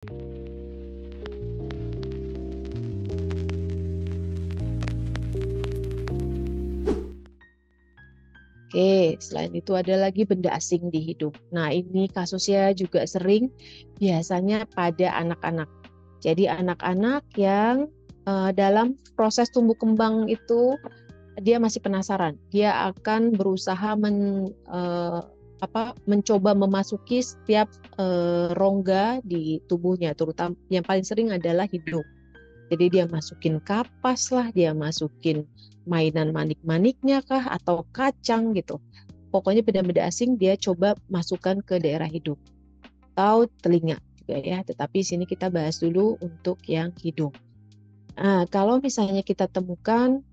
Oke, selain itu ada lagi benda asing di hidung. Nah, ini kasusnya juga sering biasanya pada anak-anak. Jadi anak-anak yang dalam proses tumbuh kembang itu dia masih penasaran. Dia akan berusaha mencoba memasuki setiap rongga di tubuhnya, terutama yang paling sering adalah hidung. Jadi dia masukin kapas lah, dia masukin mainan manik-maniknya kah, atau kacang gitu. Pokoknya benda-benda asing dia coba masukkan ke daerah hidung atau telinga juga ya. Tetapi sini kita bahas dulu untuk yang hidung. Nah, kalau misalnya kita temukan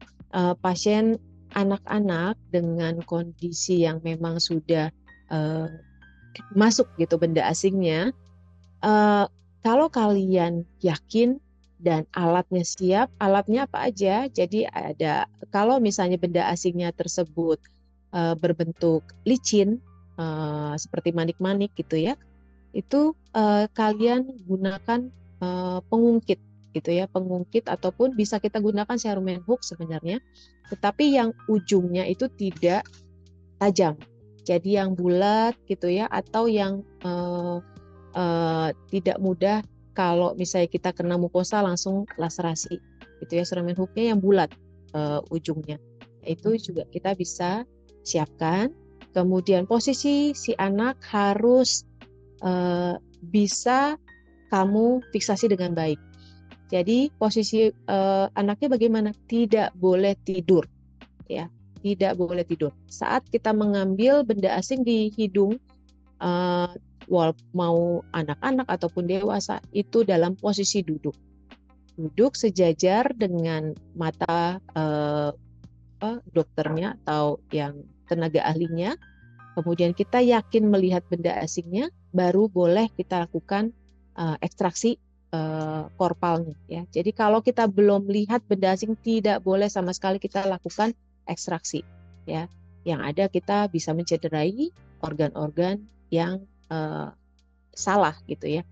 pasien anak-anak dengan kondisi yang memang sudah uh, masuk gitu benda asingnya, uh, kalau kalian yakin dan alatnya siap, alatnya apa aja? Jadi ada kalau misalnya benda asingnya tersebut berbentuk licin seperti manik-manik gitu ya, itu kalian gunakan pengungkit gitu ya, pengungkit ataupun bisa kita gunakan cerumen hook sebenarnya, tetapi yang ujungnya itu tidak tajam. Jadi yang bulat gitu ya, atau yang tidak mudah kalau misalnya kita kena mukosa langsung laserasi gitu ya, cerumen hooknya yang bulat ujungnya. Itu juga kita bisa siapkan. Kemudian posisi si anak harus bisa kamu fiksasi dengan baik. Jadi posisi anaknya bagaimana? Tidak boleh tidur, ya. Tidak boleh tidur. Saat kita mengambil benda asing di hidung, uh, mau anak-anak ataupun dewasa, itu dalam posisi duduk. Duduk sejajar dengan mata dokternya atau yang tenaga ahlinya. Kemudian kita yakin melihat benda asingnya, baru boleh kita lakukan ekstraksi korpalnya. Ya. Jadi kalau kita belum lihat benda asing, tidak boleh sama sekali kita lakukan ekstraksi. Ya. Yang ada kita bisa mencederai organ-organ yang salah gitu ya.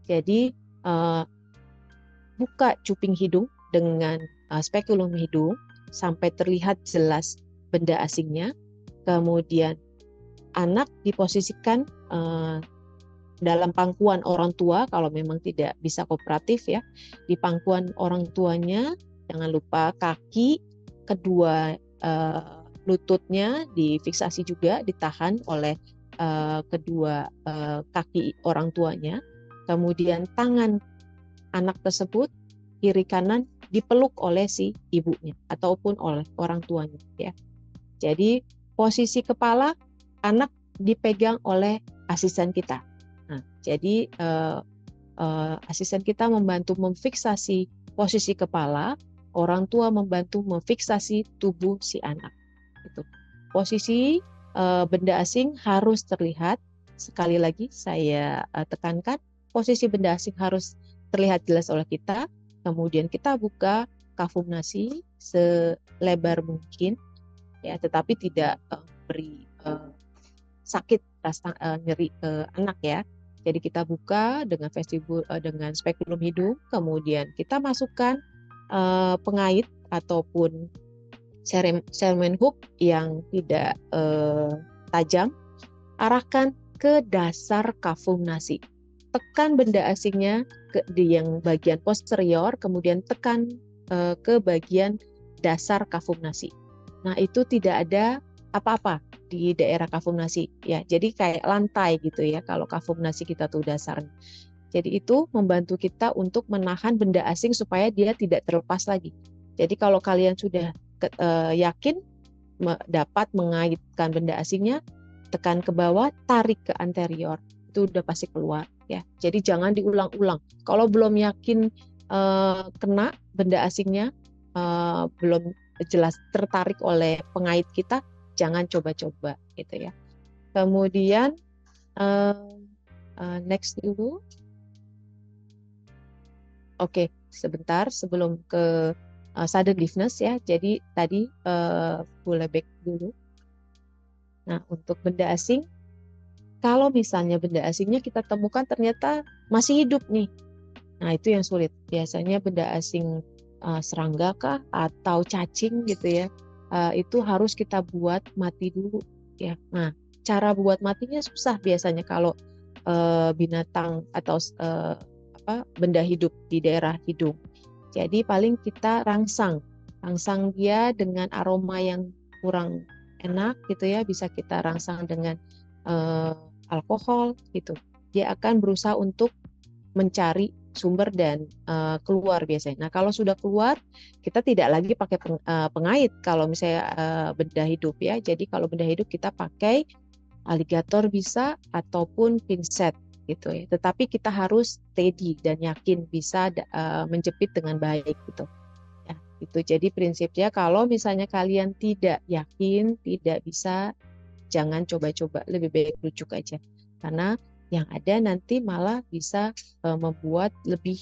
Jadi buka cuping hidung dengan spekulum hidung sampai terlihat jelas benda asingnya. Kemudian anak diposisikan dalam pangkuan orang tua kalau memang tidak bisa kooperatif ya. Di pangkuan orang tuanya, jangan lupa kaki kedua lututnya difiksasi juga, ditahan oleh kedua kaki orang tuanya. Kemudian tangan anak tersebut kiri kanan dipeluk oleh si ibunya ataupun oleh orang tuanya ya. Jadi posisi kepala anak dipegang oleh asisten kita. Nah, jadi asisten kita membantu memfiksasi posisi kepala, orang tua membantu memfiksasi tubuh si anak. Itu. Posisi benda asing harus terlihat. Sekali lagi saya tekankan, posisi benda asing harus terlihat jelas oleh kita. Kemudian kita buka kafum nasi selebar mungkin, ya, tetapi tidak beri sakit rasa nyeri ke anak ya. Jadi kita buka dengan vestibul dengan spekulum hidung, kemudian kita masukkan pengait ataupun cerumen hook yang tidak tajam, arahkan ke dasar kafum nasi. Tekan benda asingnya di yang bagian posterior, kemudian tekan ke bagian dasar kafum nasi. Nah, itu tidak ada apa-apa di daerah kafum nasi ya. Jadi kayak lantai gitu ya kalau kafum nasi kita tuh dasarnya. Jadi itu membantu kita untuk menahan benda asing supaya dia tidak terlepas lagi. Jadi kalau kalian sudah yakin dapat mengaitkan benda asingnya, tekan ke bawah, tarik ke anterior. Itu udah pasti keluar ya. Jadi jangan diulang-ulang. Kalau belum yakin kena benda asingnya, belum jelas tertarik oleh pengait kita, jangan coba-coba gitu ya. Kemudian next dulu. Oke, sebentar sebelum ke sudden deafness ya. Jadi tadi boleh back dulu. Nah, untuk benda asing, kalau misalnya benda asingnya kita temukan ternyata masih hidup nih, nah itu yang sulit. Biasanya benda asing serangga kah atau cacing gitu ya, itu harus kita buat mati dulu ya. Nah, cara buat matinya susah biasanya kalau binatang atau benda hidup di daerah hidung. Jadi paling kita rangsang dia dengan aroma yang kurang enak gitu ya, bisa kita rangsang dengan eh, alkohol gitu. Dia akan berusaha untuk mencari sumber dan keluar biasanya. Nah, kalau sudah keluar, kita tidak lagi pakai pengait kalau misalnya benda hidup ya. Jadi kalau benda hidup kita pakai aligator bisa ataupun pinset gitu ya. Tetapi kita harus steady dan yakin bisa menjepit dengan baik gitu. Ya, itu jadi prinsipnya kalau misalnya kalian tidak yakin, tidak bisa, jangan coba-coba, lebih baik rujuk aja. Karena yang ada nanti malah bisa membuat lebih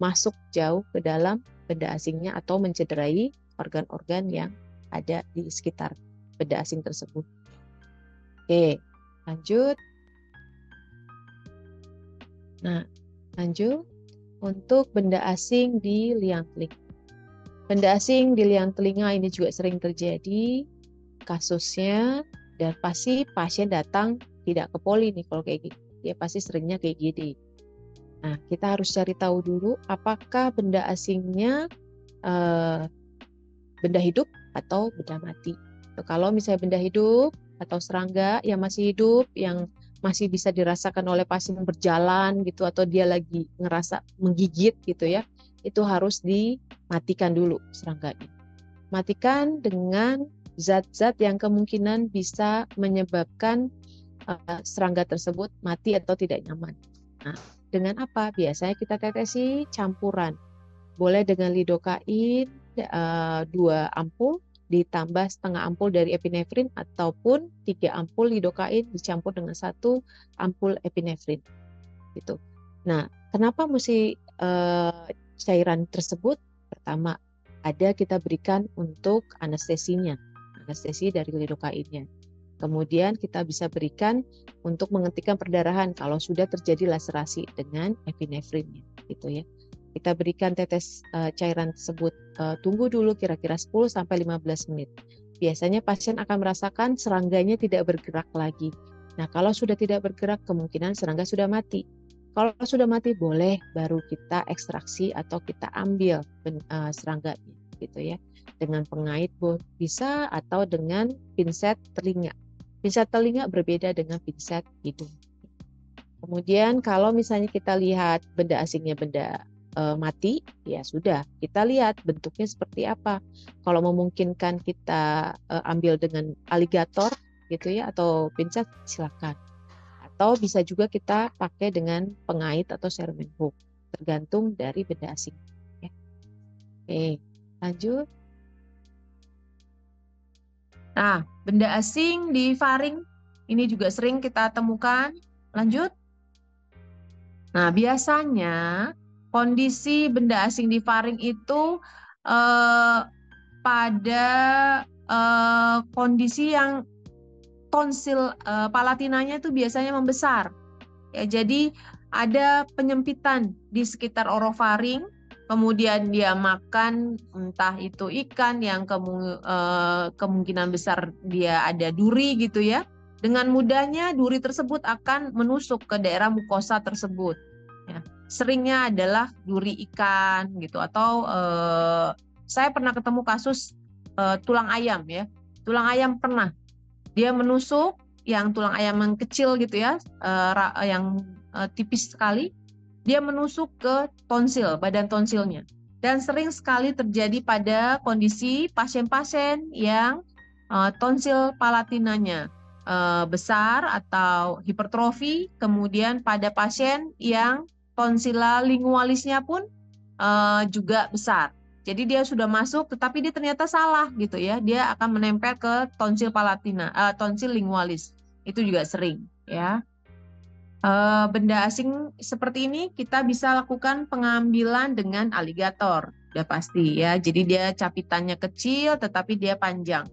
masuk jauh ke dalam benda asingnya atau mencederai organ-organ yang ada di sekitar benda asing tersebut. Oke, lanjut. Nah, lanjut untuk benda asing di liang telinga. Benda asing di liang telinga ini juga sering terjadi kasusnya, dan pasti pasien datang tidak ke poli nih kalau kayak gitu. Dia pasti seringnya kayak gini. Nah, kita harus cari tahu dulu apakah benda asingnya benda hidup atau benda mati. Kalau misalnya benda hidup atau serangga yang masih hidup, yang masih bisa dirasakan oleh pasien berjalan gitu, atau dia lagi ngerasa menggigit gitu ya, itu harus dimatikan dulu serangganya. Matikan dengan zat-zat yang kemungkinan bisa menyebabkan serangga tersebut mati atau tidak nyaman. Nah, dengan apa? Biasanya kita tetesi campuran. Boleh dengan lidokain 2 ampul ditambah setengah ampul dari epinefrin, ataupun 3 ampul lidokain dicampur dengan 1 ampul epinefrin. Gitu. Nah, kenapa mesti cairan tersebut? Pertama, ada kita berikan untuk anestesinya, anestesi dari lidokainnya. Kemudian kita bisa berikan untuk menghentikan perdarahan kalau sudah terjadi laserasi dengan epinefrinnya, gitu ya. Kita berikan tetes cairan tersebut, tunggu dulu kira-kira 10-15 menit. Biasanya pasien akan merasakan serangganya tidak bergerak lagi. Nah, kalau sudah tidak bergerak, kemungkinan serangga sudah mati. Kalau sudah mati, boleh baru kita ekstraksi atau kita ambil serangganya, gitu ya. Dengan pengait bisa, atau dengan pinset telinga. Pinset telinga berbeda dengan pinset hidung. Kemudian kalau misalnya kita lihat benda asingnya benda mati, ya sudah, kita lihat bentuknya seperti apa. Kalau memungkinkan kita ambil dengan aligator gitu ya, atau pinset, silakan. Atau bisa juga kita pakai dengan pengait atau cermin hook, tergantung dari benda asing. Ya. Oke, lanjut. Nah, benda asing di faring ini juga sering kita temukan. Lanjut. Nah, biasanya kondisi benda asing di faring itu pada kondisi yang tonsil palatinanya itu biasanya membesar. Ya, jadi ada penyempitan di sekitar orofaring, kemudian dia makan entah itu ikan yang kemungkinan besar dia ada duri gitu ya. Dengan mudahnya duri tersebut akan menusuk ke daerah mukosa tersebut. Ya, seringnya adalah duri ikan gitu, atau saya pernah ketemu kasus tulang ayam ya. Tulang ayam pernah dia menusuk, yang tulang ayam yang kecil gitu ya, yang tipis sekali, dia menusuk ke tonsil, badan tonsilnya. Dan sering sekali terjadi pada kondisi pasien-pasien yang tonsil palatinanya besar atau hipertrofi, kemudian pada pasien yang tonsila lingualisnya pun juga besar. Jadi dia sudah masuk, tetapi dia ternyata salah gitu ya. Dia akan menempel ke tonsil palatina, tonsil lingualis. Itu juga sering ya. Benda asing seperti ini kita bisa lakukan pengambilan dengan aligator, udah pasti ya. Jadi dia capitannya kecil, tetapi dia panjang.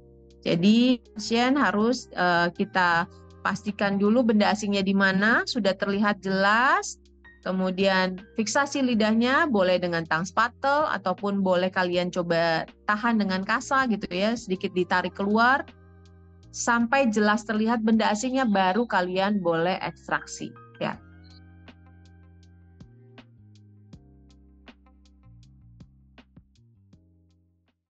Jadi pasien harus kita pastikan dulu benda asingnya di mana, sudah terlihat jelas. Kemudian fiksasi lidahnya boleh dengan tang spatel ataupun boleh kalian coba tahan dengan kasa gitu ya, sedikit ditarik keluar sampai jelas terlihat benda asingnya, baru kalian boleh ekstraksi ya.